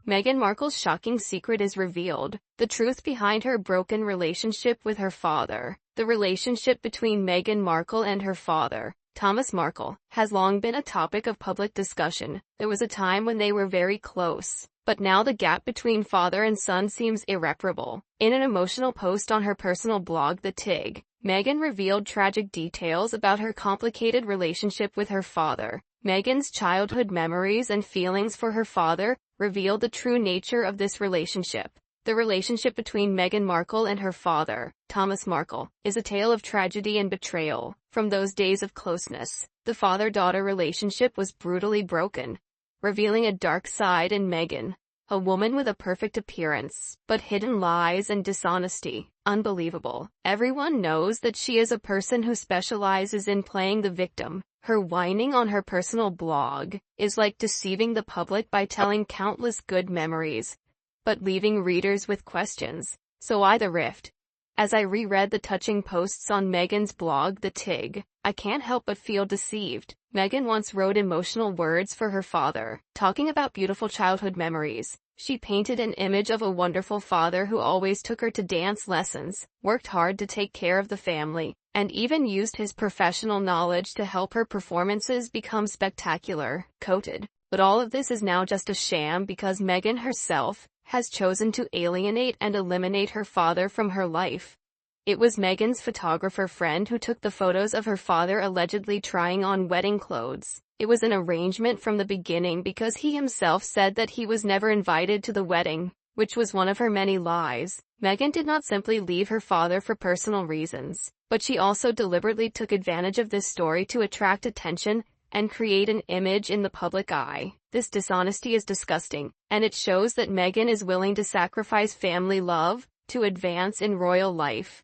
Meghan Markle's shocking secret is revealed. The truth behind her broken relationship with her father. The relationship between Meghan Markle and her father, Thomas Markle, has long been a topic of public discussion. There was a time when they were very close, but now the gap between father and son seems irreparable. In an emotional post on her personal blog The Tig, Meghan revealed tragic details about her complicated relationship with her father. Meghan's childhood memories and feelings for her father reveal the true nature of this relationship. The relationship between Meghan Markle and her father, Thomas Markle, is a tale of tragedy and betrayal. From those days of closeness, the father-daughter relationship was brutally broken, revealing a dark side in Meghan, a woman with a perfect appearance, but hidden lies and dishonesty. Unbelievable. Everyone knows that she is a person who specializes in playing the victim. Her whining on her personal blog is like deceiving the public by telling countless good memories, but leaving readers with questions. So why the rift? As I reread the touching posts on Meghan's blog The Tig, I can't help but feel deceived. Meghan once wrote emotional words for her father, talking about beautiful childhood memories. She painted an image of a wonderful father who always took her to dance lessons, worked hard to take care of the family, and even used his professional knowledge to help her performances become spectacular, quoted. But all of this is now just a sham because Meghan herself has chosen to alienate and eliminate her father from her life. It was Meghan's photographer friend who took the photos of her father allegedly trying on wedding clothes. It was an arrangement from the beginning because he himself said that he was never invited to the wedding, which was one of her many lies. Meghan did not simply leave her father for personal reasons, but she also deliberately took advantage of this story to attract attention and create an image in the public eye. This dishonesty is disgusting, and it shows that Meghan is willing to sacrifice family love to advance in royal life.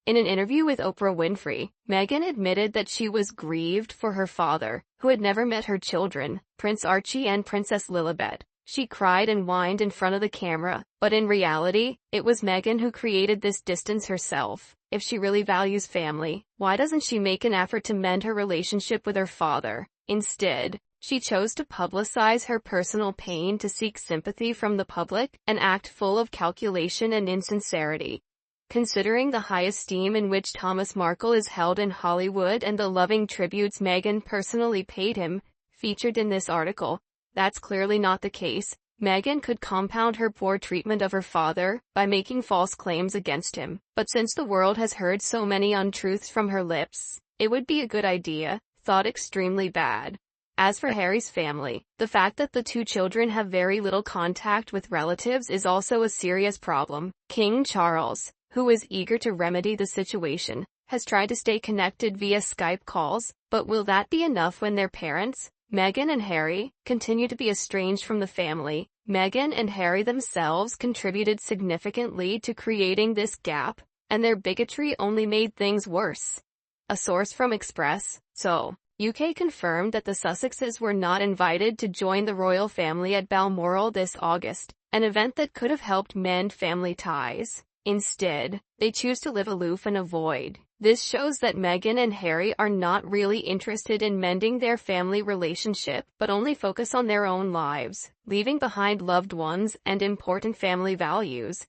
In an interview with Oprah Winfrey, Meghan admitted that she was grieved for her father, who had never met her children, Prince Archie and Princess Lilibet. She cried and whined in front of the camera, but in reality, it was Meghan who created this distance herself. If she really values family, why doesn't she make an effort to mend her relationship with her father? Instead, she chose to publicize her personal pain to seek sympathy from the public, an act full of calculation and insincerity. Considering the high esteem in which Thomas Markle is held in Hollywood and the loving tributes Meghan personally paid him, featured in this article, that's clearly not the case. Meghan could compound her poor treatment of her father by making false claims against him. But since the world has heard so many untruths from her lips, it would be a good idea, thought extremely bad. As for Harry's family, the fact that the two children have very little contact with relatives is also a serious problem. King Charles, who is eager to remedy the situation, has tried to stay connected via Skype calls, but will that be enough when their parents, Meghan and Harry, continue to be estranged from the family? Meghan and Harry themselves contributed significantly to creating this gap, and their bigotry only made things worse. A source from Express.so. UK confirmed that the Sussexes were not invited to join the royal family at Balmoral this August, an event that could have helped mend family ties. Instead, they choose to live aloof and avoid. This shows that Meghan and Harry are not really interested in mending their family relationship, but only focus on their own lives, leaving behind loved ones and important family values.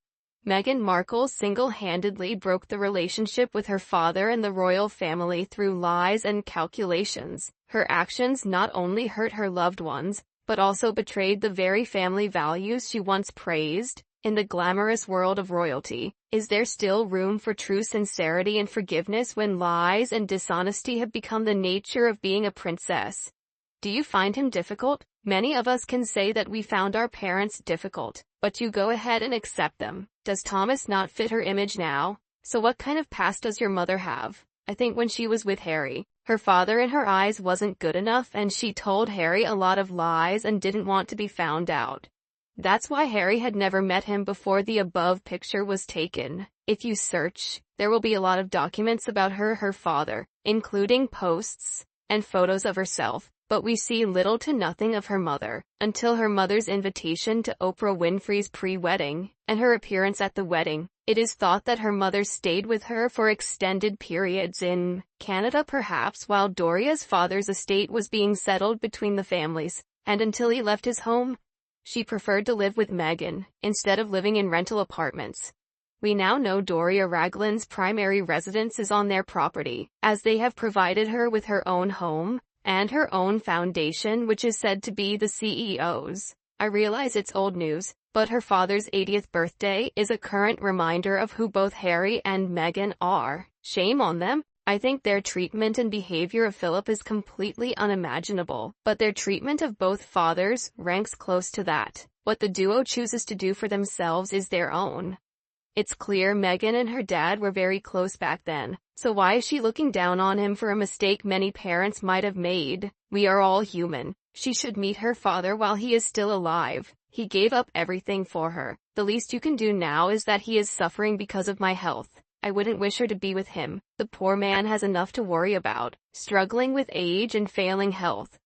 Meghan Markle single-handedly broke the relationship with her father and the royal family through lies and calculations. Her actions not only hurt her loved ones, but also betrayed the very family values she once praised. In the glamorous world of royalty, is there still room for true sincerity and forgiveness when lies and dishonesty have become the nature of being a princess? Do you find him difficult? Many of us can say that we found our parents difficult, but you go ahead and accept them. Does Thomas not fit her image now? So what kind of past does your mother have? I think when she was with Harry, her father in her eyes wasn't good enough and she told Harry a lot of lies and didn't want to be found out. That's why Harry had never met him before the above picture was taken. If you search, there will be a lot of documents about her father, including posts and photos of herself, but we see little to nothing of her mother, until her mother's invitation to Oprah Winfrey's pre-wedding, and her appearance at the wedding. It is thought that her mother stayed with her for extended periods in Canada perhaps while Doria's father's estate was being settled between the families, and until he left his home. she preferred to live with Meghan, instead of living in rental apartments. We now know Doria Ragland's primary residence is on their property, as they have provided her with her own home, and her own foundation, which is said to be the CEO's. I realize it's old news, but her father's 80th birthday is a current reminder of who both Harry and Meghan are. Shame on them. I think their treatment and behavior of Philip is completely unimaginable, but their treatment of both fathers ranks close to that. What the duo chooses to do for themselves is their own. It's clear Meghan and her dad were very close back then, so why is she looking down on him for a mistake many parents might have made? We are all human. She should meet her father while he is still alive. He gave up everything for her. The least you can do now is that he is suffering because of my health. I wouldn't wish her to be with him. The poor man has enough to worry about, struggling with age and failing health.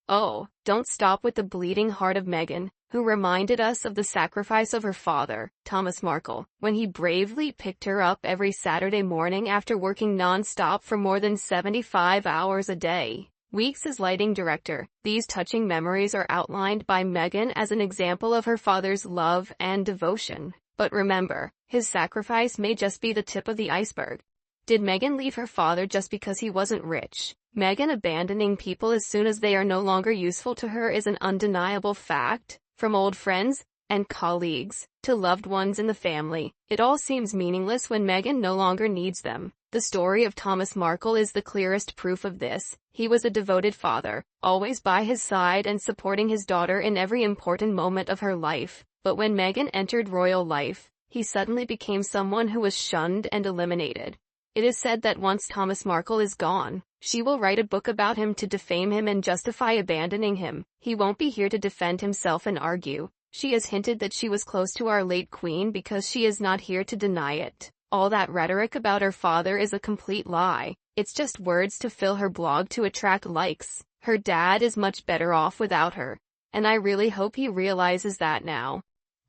Oh, don't stop with the bleeding heart of Meghan, who reminded us of the sacrifice of her father, Thomas Markle, when he bravely picked her up every Saturday morning after working non-stop for more than 75 hours a day. Weeks as lighting director, these touching memories are outlined by Meghan as an example of her father's love and devotion. But remember, his sacrifice may just be the tip of the iceberg. Did Meghan leave her father just because he wasn't rich? Meghan abandoning people as soon as they are no longer useful to her is an undeniable fact. From old friends and colleagues to loved ones in the family, it all seems meaningless when Meghan no longer needs them. The story of Thomas Markle is the clearest proof of this. He was a devoted father, always by his side and supporting his daughter in every important moment of her life. But when Meghan entered royal life, he suddenly became someone who was shunned and eliminated. It is said that once Thomas Markle is gone, she will write a book about him to defame him and justify abandoning him. He won't be here to defend himself and argue. She has hinted that she was close to our late queen because she is not here to deny it. All that rhetoric about her father is a complete lie. It's just words to fill her blog to attract likes. Her dad is much better off without her. And I really hope he realizes that now.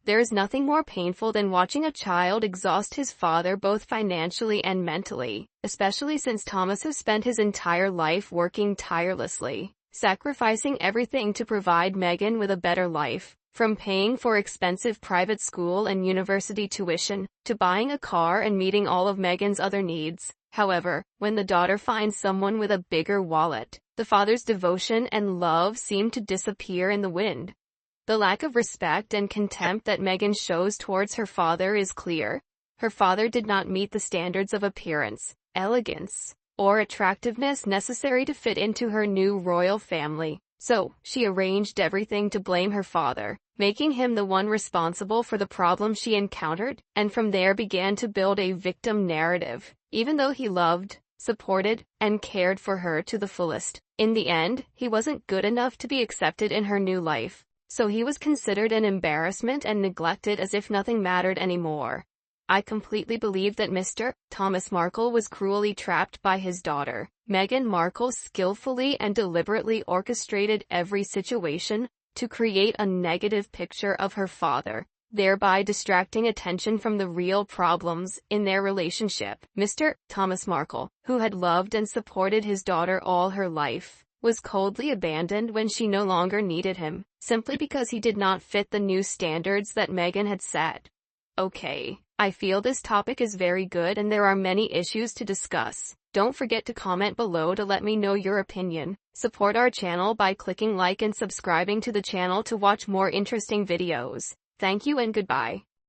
There is nothing more painful than watching a child exhaust his father both financially and mentally, especially since Thomas has spent his entire life working tirelessly, sacrificing everything to provide Meghan with a better life, from paying for expensive private school and university tuition, to buying a car and meeting all of Meghan's other needs. However, when the daughter finds someone with a bigger wallet, the father's devotion and love seem to disappear in the wind. The lack of respect and contempt that Meghan shows towards her father is clear. Her father did not meet the standards of appearance, elegance, or attractiveness necessary to fit into her new royal family. So, she arranged everything to blame her father, making him the one responsible for the problem she encountered, and from there began to build a victim narrative. Even though he loved, supported, and cared for her to the fullest, in the end, he wasn't good enough to be accepted in her new life. So he was considered an embarrassment and neglected as if nothing mattered anymore. I completely believe that Mr. Thomas Markle was cruelly trapped by his daughter. Meghan Markle skillfully and deliberately orchestrated every situation to create a negative picture of her father, thereby distracting attention from the real problems in their relationship. Mr. Thomas Markle, who had loved and supported his daughter all her life, was coldly abandoned when she no longer needed him, simply because he did not fit the new standards that Meghan had set. Okay, I feel this topic is very good and there are many issues to discuss. Don't forget to comment below to let me know your opinion. Support our channel by clicking like and subscribing to the channel to watch more interesting videos. Thank you and goodbye.